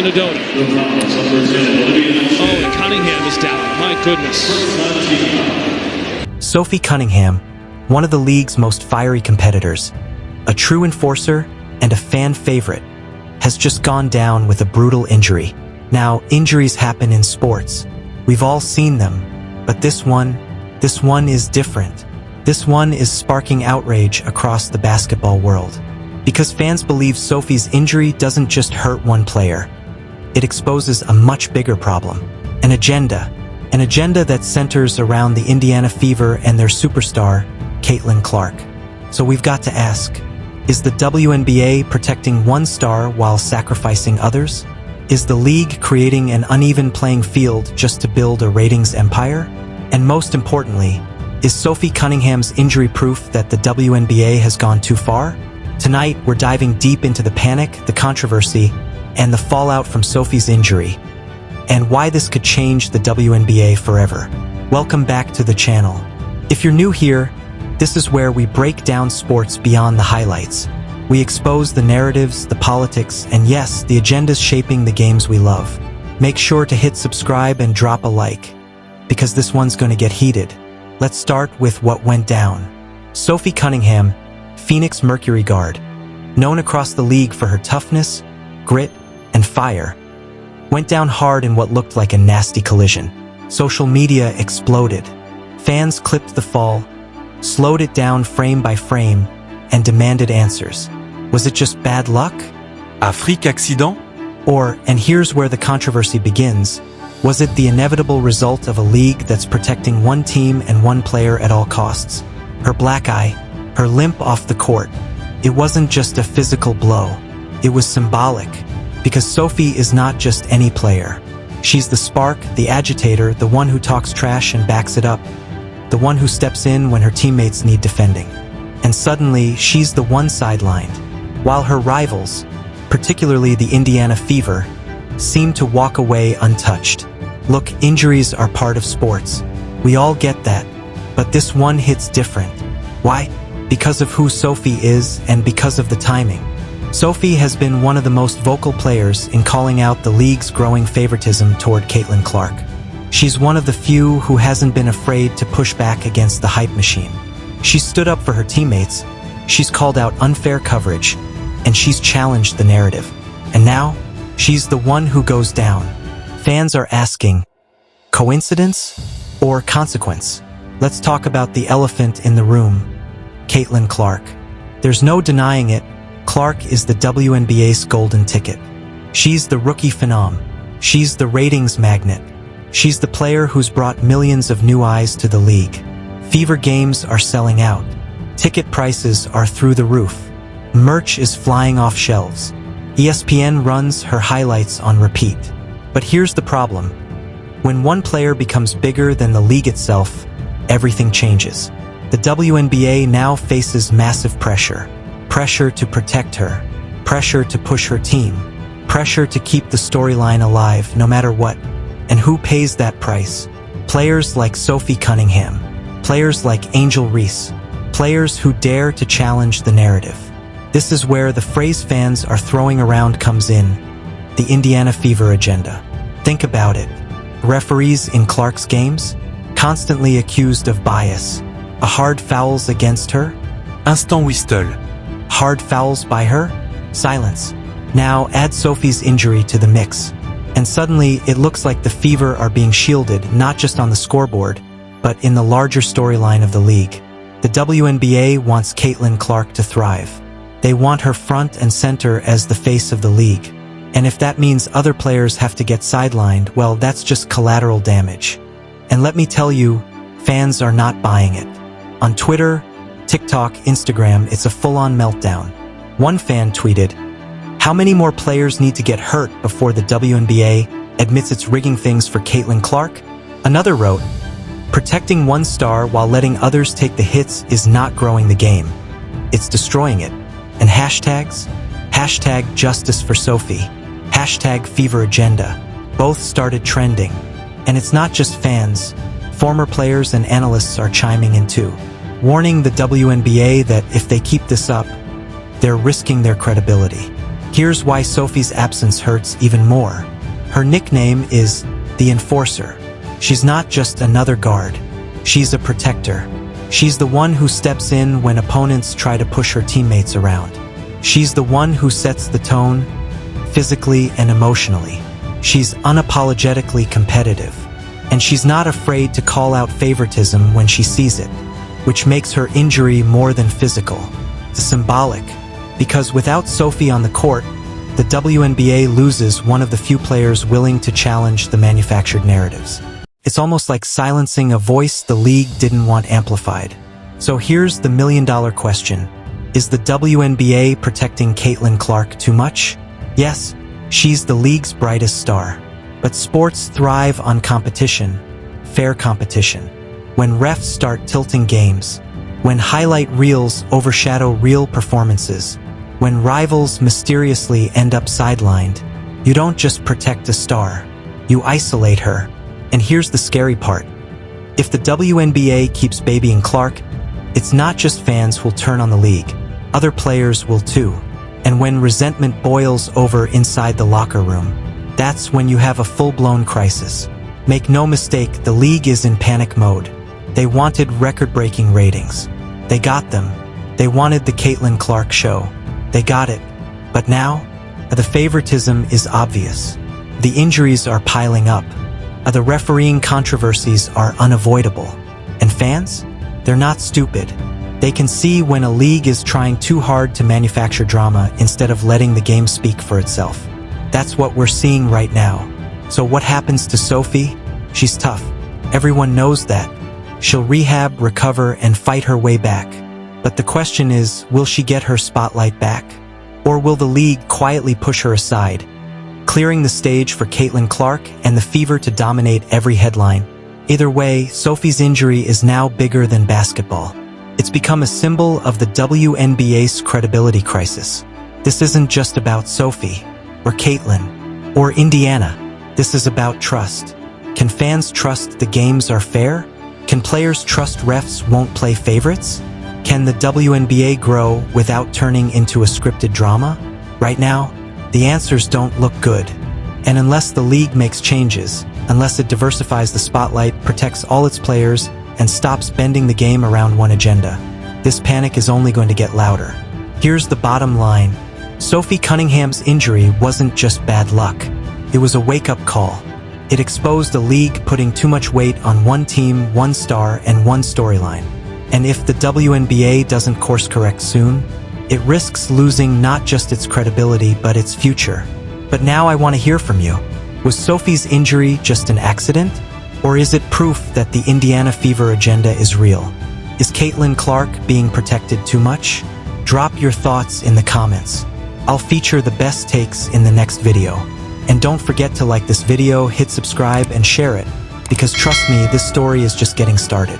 Minnesota. Oh, and Cunningham is down. My goodness. Sophie Cunningham, one of the league's most fiery competitors, a true enforcer and a fan favorite, has just gone down with a brutal injury. Now, injuries happen in sports. We've all seen them, but this one is different. This one is sparking outrage across the basketball world. Because fans believe Sophie's injury doesn't just hurt one player. It exposes a much bigger problem. An agenda that centers around the Indiana Fever and their superstar, Caitlin Clark. So we've got to ask, is the WNBA protecting one star while sacrificing others? Is the league creating an uneven playing field just to build a ratings empire? And most importantly, is Sophie Cunningham's injury proof that the WNBA has gone too far? Tonight, we're diving deep into the panic, the controversy, and the fallout from Sophie's injury, and why this could change the WNBA forever. Welcome back to the channel. If you're new here, this is where we break down sports beyond the highlights. We expose the narratives, the politics, and yes, the agendas shaping the games we love. Make sure to hit subscribe and drop a like, because this one's going to get heated. Let's start with what went down. Sophie Cunningham, Phoenix Mercury guard, known across the league for her toughness, grit, and fire, went down hard in what looked like a nasty collision. Social media exploded. Fans clipped the fall, slowed it down frame by frame, and demanded answers. Was it just bad luck? Un freak accident? Or, and here's where the controversy begins, was it the inevitable result of a league that's protecting one team and one player at all costs? Her black eye, her limp off the court, it wasn't just a physical blow. It was symbolic, because Sophie is not just any player. She's the spark, the agitator, the one who talks trash and backs it up, the one who steps in when her teammates need defending. And suddenly, she's the one sidelined, while her rivals, particularly the Indiana Fever, seem to walk away untouched. Look, injuries are part of sports. We all get that, but this one hits different. Why? Because of who Sophie is and because of the timing. Sophie has been one of the most vocal players in calling out the league's growing favoritism toward Caitlin Clark. She's one of the few who hasn't been afraid to push back against the hype machine. She's stood up for her teammates, she's called out unfair coverage, and she's challenged the narrative. And now, she's the one who goes down. Fans are asking, coincidence or consequence? Let's talk about the elephant in the room, Caitlin Clark. There's no denying it, Clark is the WNBA's golden ticket. She's the rookie phenom. She's the ratings magnet. She's the player who's brought millions of new eyes to the league. Fever games are selling out. Ticket prices are through the roof. Merch is flying off shelves. ESPN runs her highlights on repeat. But here's the problem. When one player becomes bigger than the league itself, everything changes. The WNBA now faces massive pressure. Pressure to protect her. Pressure to push her team. Pressure to keep the storyline alive no matter what. And who pays that price? Players like Sophie Cunningham. Players like Angel Reese. Players who dare to challenge the narrative. This is where the phrase fans are throwing around comes in. The Indiana Fever agenda. Think about it. Referees in Clark's games? Constantly accused of bias. A hard fouls against her? Instant whistle. Hard fouls by her? Silence. Now add Sophie's injury to the mix. And suddenly, it looks like the Fever are being shielded not just on the scoreboard, but in the larger storyline of the league. The WNBA wants Caitlin Clark to thrive. They want her front and center as the face of the league. And if that means other players have to get sidelined, well, that's just collateral damage. And let me tell you, fans are not buying it. On Twitter, TikTok, Instagram, it's a full-on meltdown. One fan tweeted, "How many more players need to get hurt before the WNBA admits it's rigging things for Caitlin Clark?" Another wrote, "Protecting one star while letting others take the hits is not growing the game. It's destroying it." And hashtags? Hashtag justice for Sophie. Hashtag Fever agenda. Both started trending. And it's not just fans. Former players and analysts are chiming in too, warning the WNBA that if they keep this up, they're risking their credibility. Here's why Sophie's absence hurts even more. Her nickname is the Enforcer. She's not just another guard. She's a protector. She's the one who steps in when opponents try to push her teammates around. She's the one who sets the tone, physically and emotionally. She's unapologetically competitive. And she's not afraid to call out favoritism when she sees it, which makes her injury more than physical. It's symbolic, because without Sophie on the court, the WNBA loses one of the few players willing to challenge the manufactured narratives. It's almost like silencing a voice the league didn't want amplified. So here's the million-dollar question. Is the WNBA protecting Caitlin Clark too much? Yes, she's the league's brightest star. But sports thrive on competition, fair competition. When refs start tilting games, when highlight reels overshadow real performances, when rivals mysteriously end up sidelined, you don't just protect a star, you isolate her. And here's the scary part. If the WNBA keeps babying Clark, it's not just fans who'll turn on the league, other players will too. And when resentment boils over inside the locker room, that's when you have a full-blown crisis. Make no mistake, the league is in panic mode. They wanted record-breaking ratings. They got them. They wanted the Caitlin Clark show. They got it. But now, the favoritism is obvious. The injuries are piling up. The refereeing controversies are unavoidable. And fans? They're not stupid. They can see when a league is trying too hard to manufacture drama instead of letting the game speak for itself. That's what we're seeing right now. So what happens to Sophie? She's tough. Everyone knows that. She'll rehab, recover, and fight her way back. But the question is, will she get her spotlight back? Or will the league quietly push her aside, clearing the stage for Caitlin Clark and the fever to dominate every headline? Either way, Sophie's injury is now bigger than basketball. It's become a symbol of the WNBA's credibility crisis. This isn't just about Sophie, or Caitlin, or Indiana. This is about trust. Can fans trust the games are fair? Can players trust refs won't play favorites? Can the WNBA grow without turning into a scripted drama? Right now, the answers don't look good. And unless the league makes changes, unless it diversifies the spotlight, protects all its players, and stops bending the game around one agenda, this panic is only going to get louder. Here's the bottom line. Sophie Cunningham's injury wasn't just bad luck. It was a wake-up call. It exposed a league putting too much weight on one team, one star, and one storyline. And if the WNBA doesn't course-correct soon, it risks losing not just its credibility, but its future. But now I want to hear from you. Was Sophie's injury just an accident? Or is it proof that the Indiana Fever agenda is real? Is Caitlin Clark being protected too much? Drop your thoughts in the comments. I'll feature the best takes in the next video. And don't forget to like this video, hit subscribe, and share it, because trust me, this story is just getting started.